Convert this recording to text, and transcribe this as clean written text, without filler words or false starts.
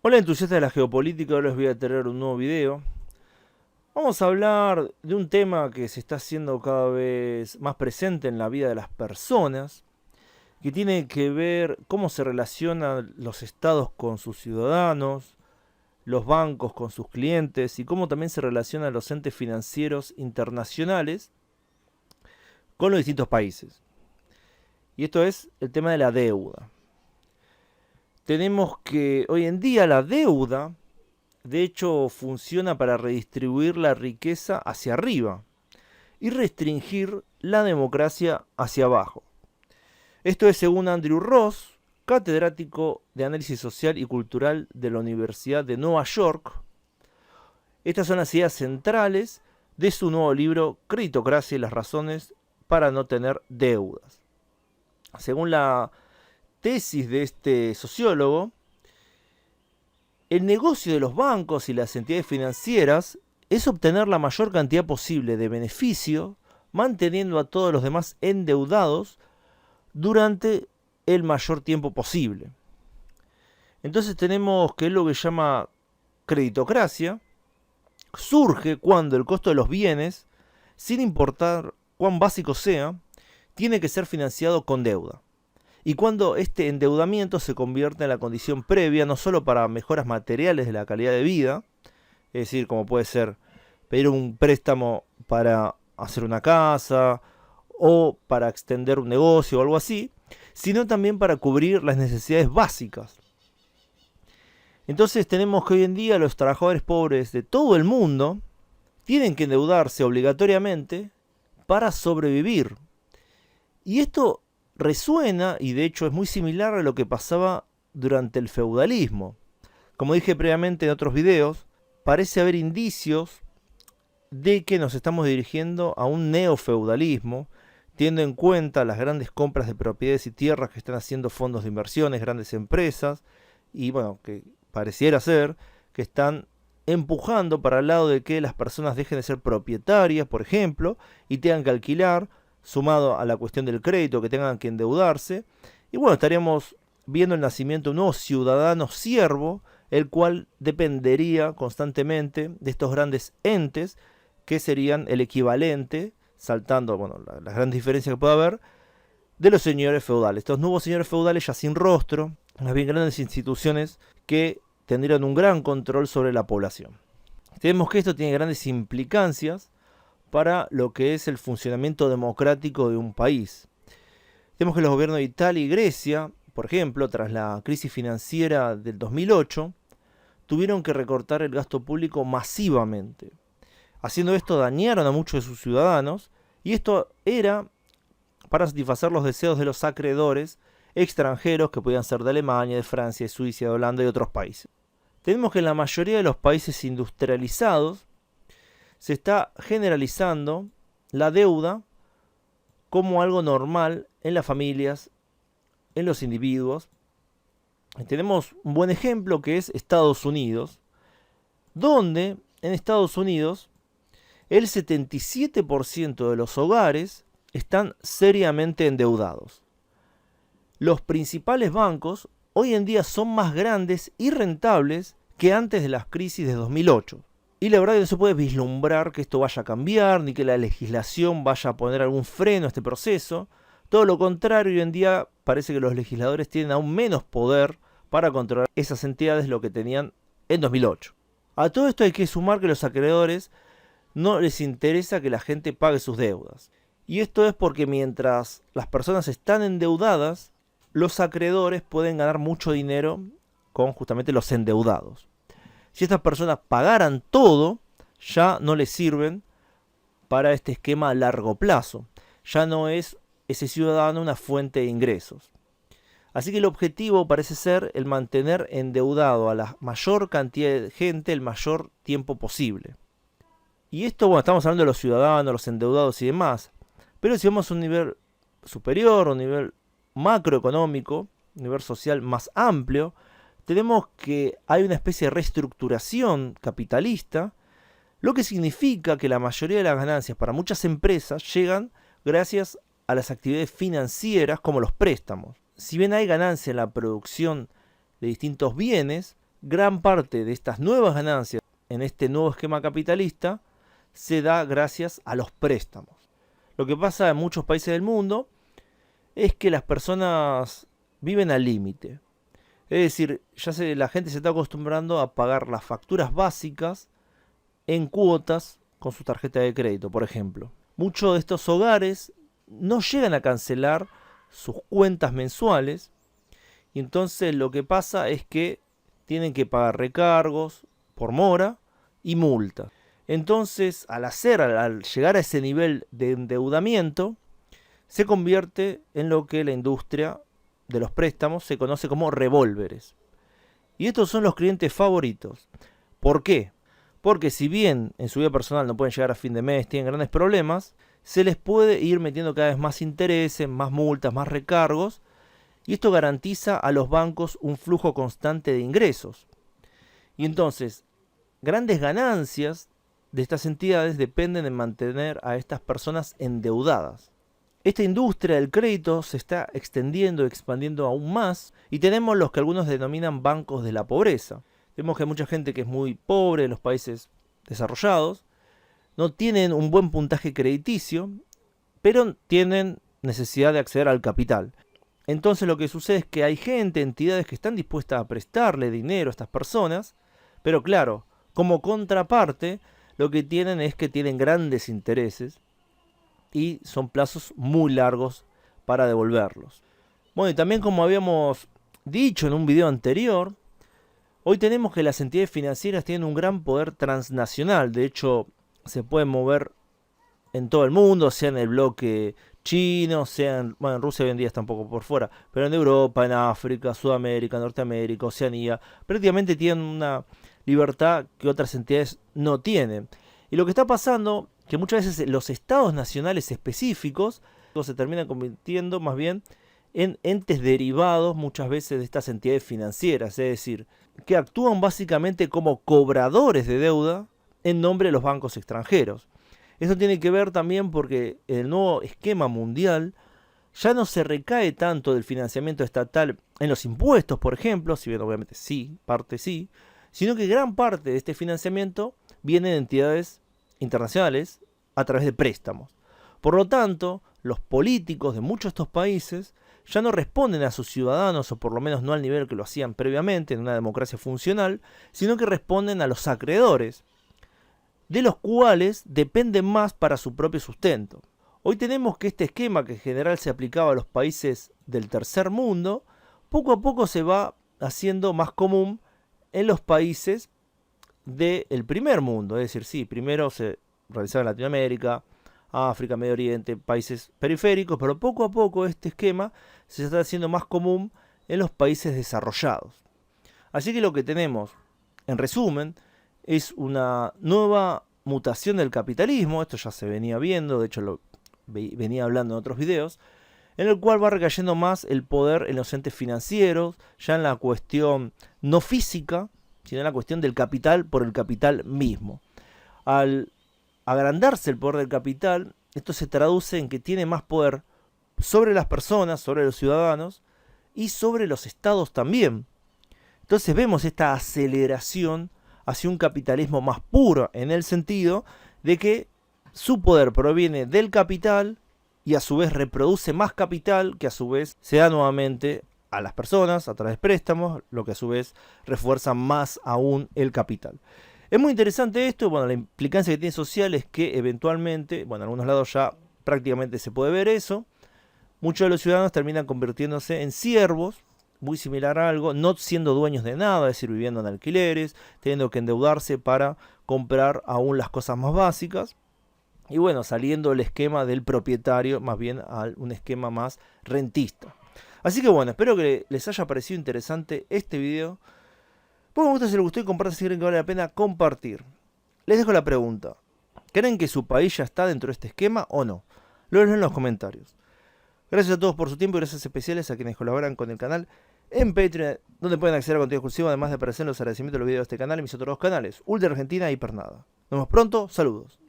Hola entusiastas de la geopolítica, ahora les voy a traer un nuevo video. Vamos a hablar de un tema que se está haciendo cada vez más presente en la vida de las personas, que tiene que ver cómo se relacionan los estados con sus ciudadanos, los bancos con sus clientes y cómo también se relacionan los entes financieros internacionales con los distintos países. Y esto es el tema de la deuda. Tenemos que hoy en día la deuda de hecho funciona para redistribuir la riqueza hacia arriba y restringir la democracia hacia abajo. Esto es según Andrew Ross, catedrático de Análisis Social y Cultural de la Universidad de Nueva York. Estas son las ideas centrales de su nuevo libro Creditocracia y las razones para no tener deudas. Según la tesis de este sociólogo, el negocio de los bancos y las entidades financieras es obtener la mayor cantidad posible de beneficio, manteniendo a todos los demás endeudados durante el mayor tiempo posible. Entonces tenemos que lo que llama creditocracia surge cuando el costo de los bienes, sin importar cuán básico sea, tiene que ser financiado con deuda. Y cuando este endeudamiento se convierte en la condición previa no solo para mejoras materiales de la calidad de vida, es decir, como puede ser pedir un préstamo para hacer una casa o para extender un negocio o algo así, sino también para cubrir las necesidades básicas. Entonces tenemos que hoy en día los trabajadores pobres de todo el mundo tienen que endeudarse obligatoriamente para sobrevivir. Y esto resuena y de hecho es muy similar a lo que pasaba durante el feudalismo. Como dije previamente en otros videos, parece haber indicios de que nos estamos dirigiendo a un neofeudalismo, teniendo en cuenta las grandes compras de propiedades y tierras que están haciendo fondos de inversiones, grandes empresas, y bueno, que pareciera ser que están empujando para el lado de que las personas dejen de ser propietarias, por ejemplo, y tengan que alquilar, sumado a la cuestión del crédito, que tengan que endeudarse. Y bueno, estaríamos viendo el nacimiento de un nuevo ciudadano siervo, el cual dependería constantemente de estos grandes entes, que serían el equivalente, saltando las grandes diferencias que puede haber, de los señores feudales. Estos nuevos señores feudales ya sin rostro, unas bien grandes instituciones que tendrían un gran control sobre la población. Tenemos que esto tiene grandes implicancias para lo que es el funcionamiento democrático de un país. Tenemos que los gobiernos de Italia y Grecia, por ejemplo, tras la crisis financiera del 2008, tuvieron que recortar el gasto público masivamente. Haciendo esto dañaron a muchos de sus ciudadanos y esto era para satisfacer los deseos de los acreedores extranjeros que podían ser de Alemania, de Francia, de Suiza, de Holanda y otros países. Tenemos que en la mayoría de los países industrializados se está generalizando la deuda como algo normal en las familias, en los individuos. Tenemos un buen ejemplo que es Estados Unidos, donde en Estados Unidos el 77% de los hogares están seriamente endeudados. Los principales bancos hoy en día son más grandes y rentables que antes de las crisis de 2008. Y la verdad que no se puede vislumbrar que esto vaya a cambiar, ni que la legislación vaya a poner algún freno a este proceso. Todo lo contrario, hoy en día parece que los legisladores tienen aún menos poder para controlar esas entidades de lo que tenían en 2008. A todo esto hay que sumar que los acreedores no les interesa que la gente pague sus deudas. Y esto es porque mientras las personas están endeudadas, los acreedores pueden ganar mucho dinero con justamente los endeudados. Si estas personas pagaran todo, ya no les sirven para este esquema a largo plazo. Ya no es ese ciudadano una fuente de ingresos. Así que el objetivo parece ser el mantener endeudado a la mayor cantidad de gente el mayor tiempo posible. Y esto, bueno, estamos hablando de los ciudadanos, los endeudados y demás. Pero si vamos a un nivel superior, un nivel macroeconómico, un nivel social más amplio, tenemos que hay una especie de reestructuración capitalista, lo que significa que la mayoría de las ganancias para muchas empresas llegan gracias a las actividades financieras como los préstamos. Si bien hay ganancia en la producción de distintos bienes, gran parte de estas nuevas ganancias en este nuevo esquema capitalista se da gracias a los préstamos. Lo que pasa en muchos países del mundo es que las personas viven al límite. Es decir, la gente se está acostumbrando a pagar las facturas básicas en cuotas con su tarjeta de crédito, por ejemplo. Muchos de estos hogares no llegan a cancelar sus cuentas mensuales y entonces lo que pasa es que tienen que pagar recargos por mora y multas. Entonces, al llegar a ese nivel de endeudamiento, se convierte en lo que la industria de los préstamos se conoce como revólveres. Y estos son los clientes favoritos. ¿Por qué? Porque si bien en su vida personal no pueden llegar a fin de mes, tienen grandes problemas, se les puede ir metiendo cada vez más intereses, más multas, más recargos, y esto garantiza a los bancos un flujo constante de ingresos. Y entonces, grandes ganancias de estas entidades dependen de mantener a estas personas endeudadas. Esta industria del crédito se está extendiendo, expandiendo aún más, y tenemos los que algunos denominan bancos de la pobreza. Vemos que hay mucha gente que es muy pobre en los países desarrollados, no tienen un buen puntaje crediticio, pero tienen necesidad de acceder al capital. Entonces lo que sucede es que hay gente, entidades que están dispuestas a prestarle dinero a estas personas, pero claro, como contraparte, lo que tienen es que tienen grandes intereses y son plazos muy largos para devolverlos. Bueno, y también como habíamos dicho en un video anterior, hoy tenemos que las entidades financieras tienen un gran poder transnacional. De hecho, se pueden mover en todo el mundo, sea en el bloque chino, sea en Rusia hoy en día está un poco por fuera, pero en Europa, en África, Sudamérica, Norteamérica, Oceanía, prácticamente tienen una libertad que otras entidades no tienen. Y lo que está pasando, que muchas veces los estados nacionales específicos se terminan convirtiendo más bien en entes derivados muchas veces de estas entidades financieras, es decir, que actúan básicamente como cobradores de deuda en nombre de los bancos extranjeros. Eso tiene que ver también porque el nuevo esquema mundial ya no se recae tanto del financiamiento estatal en los impuestos, por ejemplo, si bien obviamente sí, parte sí, sino que gran parte de este financiamiento viene de entidades internacionales a través de préstamos. Por lo tanto, los políticos de muchos de estos países ya no responden a sus ciudadanos, o por lo menos no al nivel que lo hacían previamente en una democracia funcional, sino que responden a los acreedores, de los cuales dependen más para su propio sustento. Hoy tenemos que este esquema que en general se aplicaba a los países del tercer mundo, poco a poco se va haciendo más común en los países del primer mundo. Es decir, sí, primero se realizaba en Latinoamérica, África, Medio Oriente, países periféricos, pero poco a poco este esquema se está haciendo más común en los países desarrollados. Así que lo que tenemos, en resumen, es una nueva mutación del capitalismo. Esto ya se venía viendo, de hecho lo venía hablando en otros videos, en el cual va recayendo más el poder en los entes financieros, ya en la cuestión no física, sino en la cuestión del capital por el capital mismo. Al agrandarse el poder del capital, esto se traduce en que tiene más poder sobre las personas, sobre los ciudadanos y sobre los estados también. Entonces vemos esta aceleración hacia un capitalismo más puro, en el sentido de que su poder proviene del capital y a su vez reproduce más capital, que a su vez se da nuevamente a las personas a través de préstamos, lo que a su vez refuerza más aún el capital. Es muy interesante esto. Bueno, la implicancia que tiene social es que eventualmente, bueno, en algunos lados ya prácticamente se puede ver eso, muchos de los ciudadanos terminan convirtiéndose en siervos, muy similar a algo, no siendo dueños de nada, es decir, viviendo en alquileres, teniendo que endeudarse para comprar aún las cosas más básicas. Y bueno, saliendo del esquema del propietario, más bien a un esquema más rentista. Así que bueno, espero que les haya parecido interesante este video. Pongan me gusta si les gustó y compartan si creen que vale la pena compartir. Les dejo la pregunta. ¿Creen que su país ya está dentro de este esquema o no? Lo leo en los comentarios. Gracias a todos por su tiempo y gracias especiales a quienes colaboran con el canal en Patreon, donde pueden acceder a contenido exclusivo, además de aparecer en los agradecimientos de los videos de este canal y mis otros dos canales, Ultra Argentina y Pernada. Nos vemos pronto, saludos.